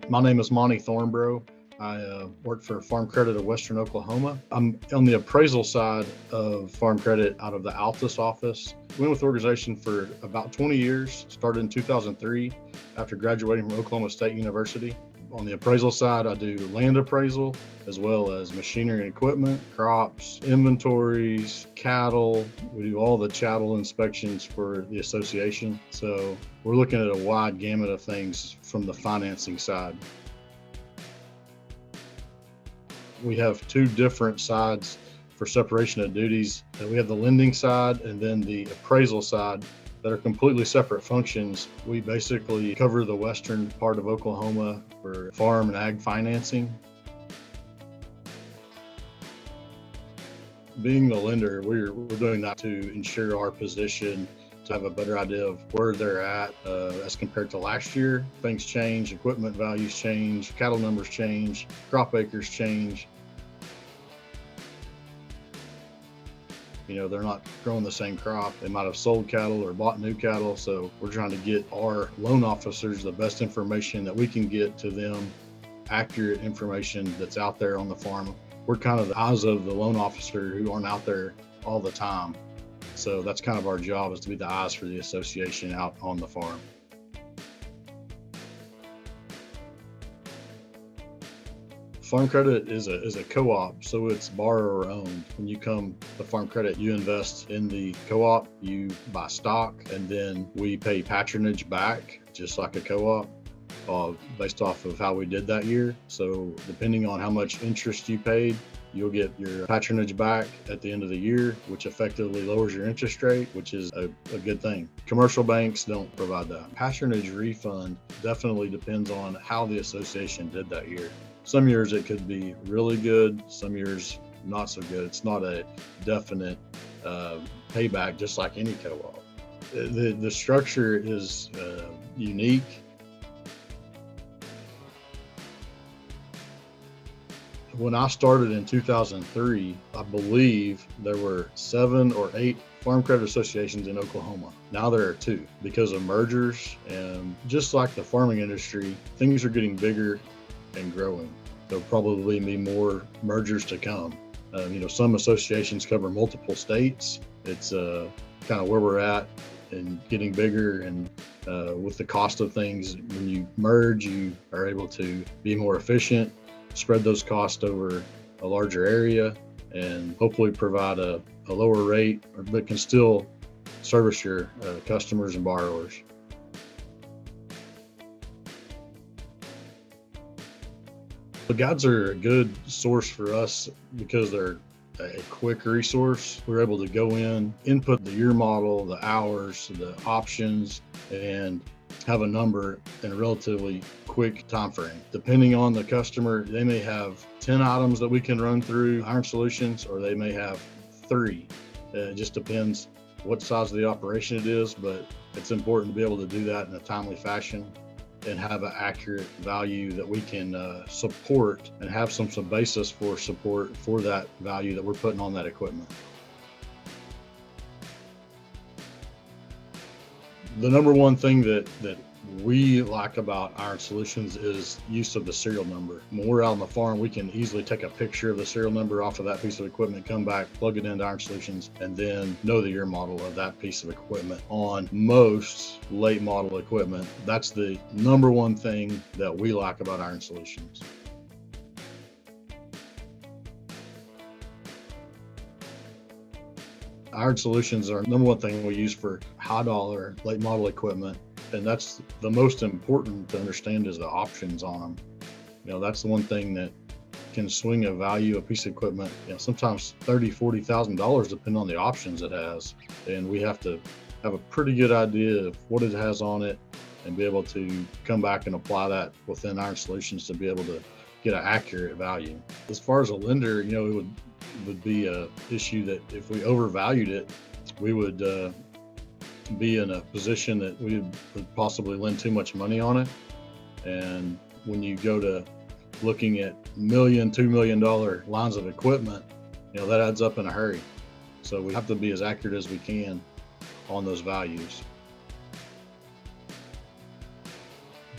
My name is Monty Thornbrough. I work for Farm Credit of Western Oklahoma. I'm on the appraisal side of Farm Credit out of the Altus office. Been with the organization for about 20 years, started in 2003 after graduating from Oklahoma State University. On the appraisal side, I do land appraisal as well as machinery and equipment, crops, inventories, cattle. We do all the chattel inspections for the association. So we're looking at a wide gamut of things from the financing side. We have two different sides for separation of duties. We have the lending side and then the appraisal side that are completely separate functions. We basically cover the western part of Oklahoma for farm and ag financing. Being the lender, we're doing that to ensure our position, to have a better idea of where they're at as compared to last year. Things change, equipment values change, cattle numbers change, crop acres change. They're not growing the same crop. They might have sold cattle or bought new cattle. So we're trying to get our loan officers the best information that we can get to them, accurate information that's out there on the farm. We're kind of the eyes of the loan officer who aren't out there all the time. So that's kind of our job, is to be the eyes for the association out on the farm. Farm Credit is a co-op, so it's borrower owned. When you come to Farm Credit, you invest in the co-op, you buy stock, and then we pay patronage back, just like a co-op, based off of how we did that year. So depending on how much interest you paid, you'll get your patronage back at the end of the year, which effectively lowers your interest rate, which is a good thing. Commercial banks don't provide that. Patronage refund definitely depends on how the association did that year. Some years it could be really good, some years not so good. It's not a definite payback, just like any co-op. The structure is unique. When I started in 2003, I believe there were 7 or 8 farm credit associations in Oklahoma. Now there are 2 because of mergers, and just like the farming industry, things are getting bigger and growing. There'll probably be more mergers to come. Some associations cover multiple states. It's kind of where we're at and getting bigger, and with the cost of things, when you merge, you are able to be more efficient, spread those costs over a larger area, and hopefully provide a lower rate, but can still service your customers and borrowers. The guides are a good source for us because they're a quick resource. We're able to go in, input the year model, the hours, the options, and have a number in a relatively quick time frame. Depending on the customer, they may have 10 items that we can run through Iron Solutions, or they may have 3. It just depends what size of the operation it is, but it's important to be able to do that in a timely fashion and have an accurate value that we can support, and have some basis for support for that value that we're putting on that equipment. The number one thing that we like about Iron Solutions is use of the serial number. When we're out on the farm, we can easily take a picture of the serial number off of that piece of equipment, come back, plug it into Iron Solutions, and then know the year model of that piece of equipment. On most late model equipment, that's the number one thing that we like about Iron Solutions. Iron Solutions are number one thing we use for high dollar late model equipment, and that's the most important to understand, is the options on them. That's the one thing that can swing a value of a piece of equipment, sometimes $30,000, $40,000, depending on the options it has. And we have to have a pretty good idea of what it has on it and be able to come back and apply that within Iron Solutions to be able to get an accurate value. As far as a lender, it would be a issue that if we overvalued it, we would be in a position that we would possibly lend too much money on it. And when you go to looking at $1 million, $2 million lines of equipment, that adds up in a hurry. So we have to be as accurate as we can on those values.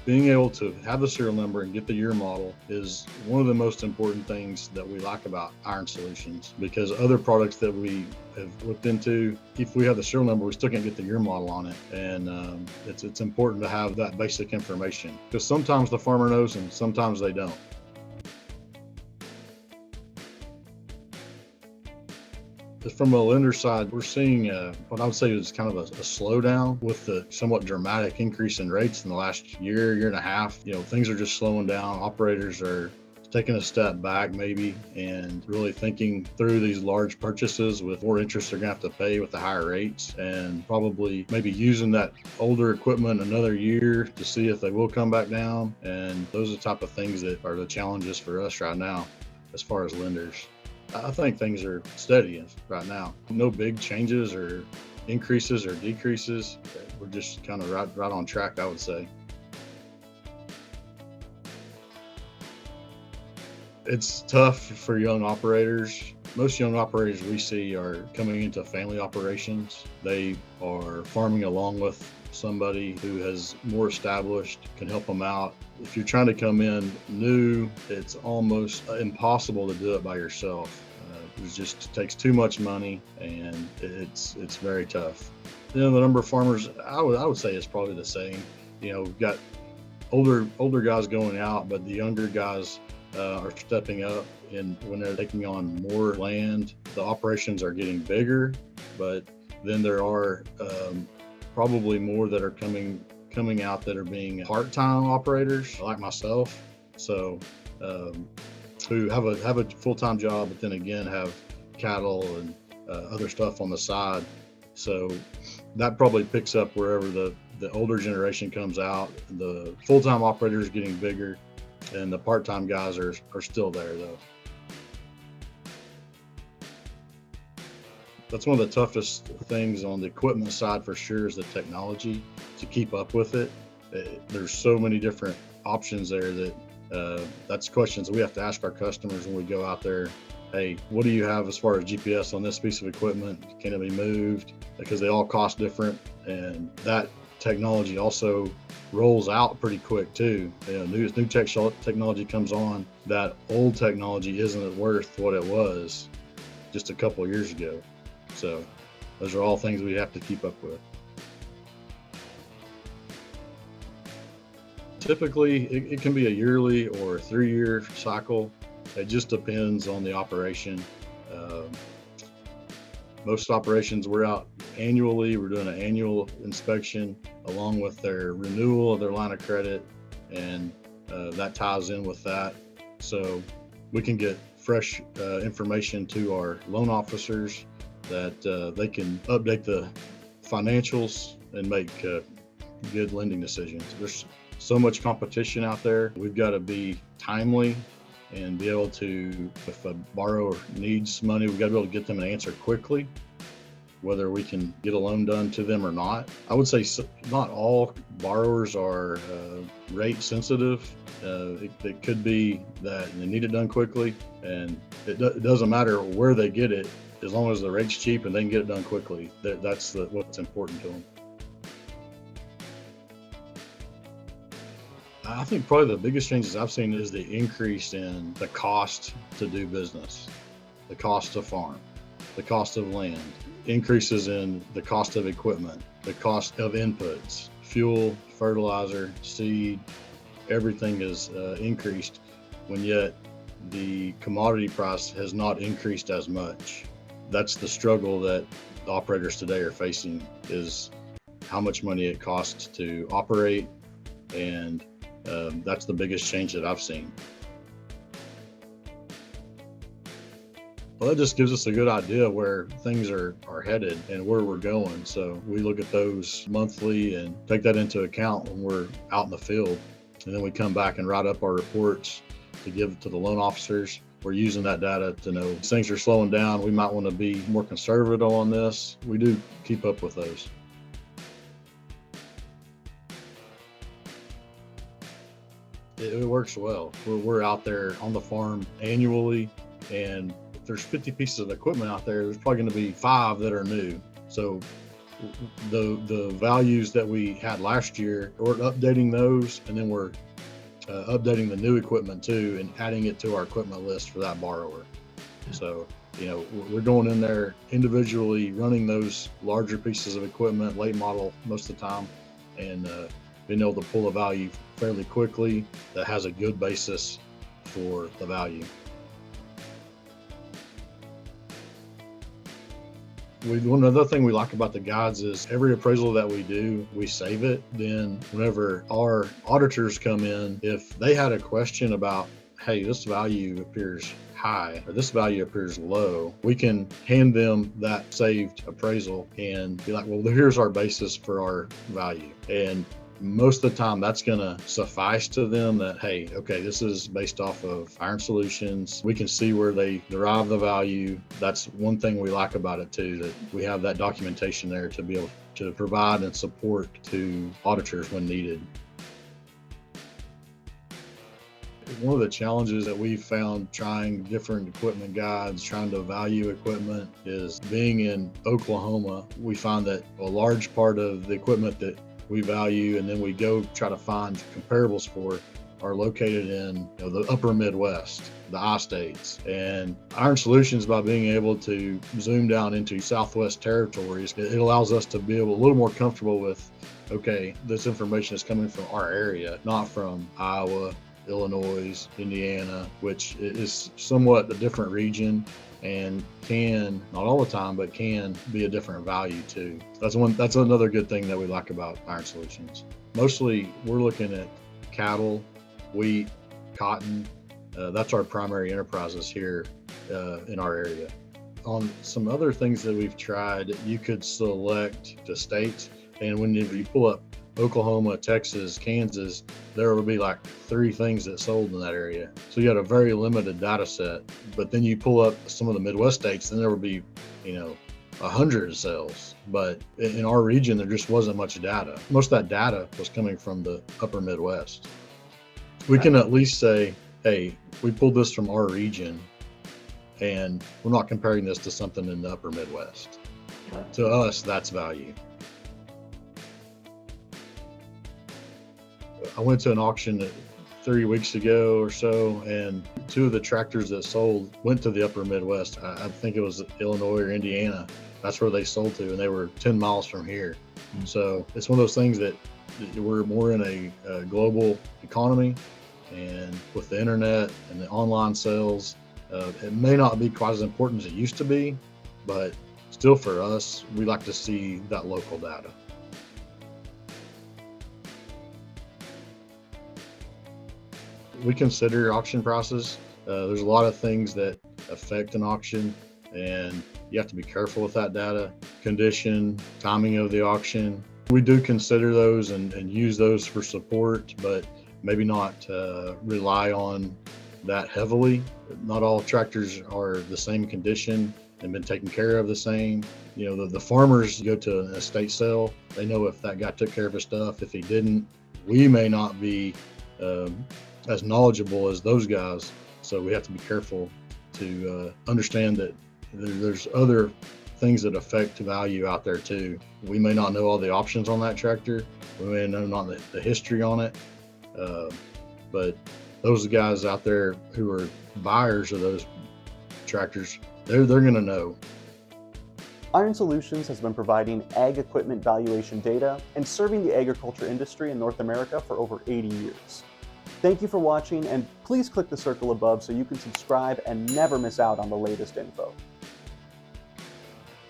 Being able to have the serial number and get the year model is one of the most important things that we like about Iron Solutions, because other products that we have looked into, if we have the serial number, we still can't get the year model on it. And it's important to have that basic information, because sometimes the farmer knows and sometimes they don't. From a lender side, we're seeing what I would say is kind of a slowdown with the somewhat dramatic increase in rates in the last year and a half. Things are just slowing down. Operators are taking a step back maybe and really thinking through these large purchases with more interest they're gonna have to pay with the higher rates, and probably maybe using that older equipment another year to see if they will come back down. And those are the type of things that are the challenges for us right now as far as lenders. I think things are steady right now. No big changes or increases or decreases. We're just kind of right on track, I would say. It's tough for young operators. Most young operators we see are coming into family operations. They are farming along with somebody who has more established, can help them out. If you're trying to come in new, it's almost impossible to do it by yourself. It just takes too much money, and it's very tough. The number of farmers, I would say, is probably the same. We've got older guys going out, but the younger guys are stepping up, and when they're taking on more land, the operations are getting bigger. But then there are probably more that are coming out that are being part-time operators like myself, so who have a full-time job, but then again have cattle and other stuff on the side. So that probably picks up wherever the older generation comes out. The full-time operators getting bigger, and the part-time guys are still there though. That's one of the toughest things on the equipment side for sure, is the technology, to keep up with it. There's so many different options there that that's questions we have to ask our customers when we go out there. Hey, what do you have as far as GPS on this piece of equipment? Can it be moved? Because they all cost different, and that technology also rolls out pretty quick too. New technology comes on. That old technology isn't worth what it was just a couple of years ago. So those are all things we have to keep up with. Typically, it can be a yearly or a 3-year cycle. It just depends on the operation. Most operations, we're out annually. We're doing an annual inspection along with their renewal of their line of credit, and that ties in with that. So we can get fresh information to our loan officers that they can update the financials and make good lending decisions. There's so much competition out there. We've got to be timely and be able to, if a borrower needs money, we've got to be able to get them an answer quickly, whether we can get a loan done to them or not. I would say not all borrowers are rate sensitive. It could be that they need it done quickly, and it doesn't matter where they get it, as long as the rate's cheap and they can get it done quickly. That's what's important to them. I think probably the biggest changes I've seen is the increase in the cost to do business, the cost to farm, the cost of land, increases in the cost of equipment, the cost of inputs, fuel, fertilizer, seed. Everything is increased, when yet the commodity price has not increased as much. That's the struggle that the operators today are facing, is how much money it costs to operate, and that's the biggest change that I've seen. Well, that just gives us a good idea where things are headed and where we're going. So we look at those monthly and take that into account when we're out in the field. And then we come back and write up our reports to give to the loan officers. We're using that data to know things are slowing down. We might want to be more conservative on this. We do keep up with those. It works well. We're out there on the farm annually, and if there's 50 pieces of equipment out there, there's probably going to be 5 that are new. So the values that we had last year, we're updating those, and then we're updating the new equipment too and adding it to our equipment list for that borrower. So, we're going in there individually running those larger pieces of equipment, late model most of the time, and being able to pull a value fairly quickly that has a good basis for the value. One other thing we like about the guides is every appraisal that we do, we save it. Then whenever our auditors come in, if they had a question about, hey, this value appears high or this value appears low, we can hand them that saved appraisal and be like, well, here's our basis for our value. And most of the time that's going to suffice to them that, hey, okay, this is based off of Iron Solutions. We can see where they derive the value. That's one thing we like about it too, that we have that documentation there to be able to provide and support to auditors when needed. One of the challenges that we've found trying different equipment guides, trying to value equipment, is being in Oklahoma. We find that a large part of the equipment that we value and then we go try to find comparables for are located in the upper Midwest, the I-states. And Iron Solutions, by being able to zoom down into Southwest territories, it allows us to be a little more comfortable with, okay, this information is coming from our area, not from Iowa, Illinois, Indiana, which is somewhat a different region and can, not all the time, but can be a different value too. That's another good thing that we like about Iron Solutions. Mostly we're looking at cattle, wheat, cotton. That's our primary enterprises here in our area. On some other things that we've tried, you could select the states, and when you pull up Oklahoma, Texas, Kansas, there will be like 3 things that sold in that area. So you had a very limited data set. But then you pull up some of the Midwest states, and there will be, 100 sales. But in our region, there just wasn't much data. Most of that data was coming from the upper Midwest. We can at least say, hey, we pulled this from our region, and we're not comparing this to something in the upper Midwest. To us, that's value. I went to an auction 3 weeks ago or so, and 2 of the tractors that sold went to the upper Midwest. I think it was Illinois or Indiana. That's where they sold to, and they were 10 miles from here. So it's one of those things that we're more in a global economy, and with the internet and the online sales, it may not be quite as important as it used to be, but still for us, we like to see that local data. We consider auction prices. There's a lot of things that affect an auction, and you have to be careful with that data. Condition, timing of the auction. We do consider those and use those for support, but maybe not rely on that heavily. Not all tractors are the same condition and been taken care of the same. The farmers go to an estate sale. They know if that guy took care of his stuff. If he didn't, we may not be as knowledgeable as those guys. So we have to be careful to understand that there's other things that affect value out there too. We may not know all the options on that tractor. We may know not the history on it. But those guys out there who are buyers of those tractors, they're going to know. Iron Solutions has been providing ag equipment valuation data and serving the agriculture industry in North America for over 80 years. Thank you for watching, and please click the circle above so you can subscribe and never miss out on the latest info.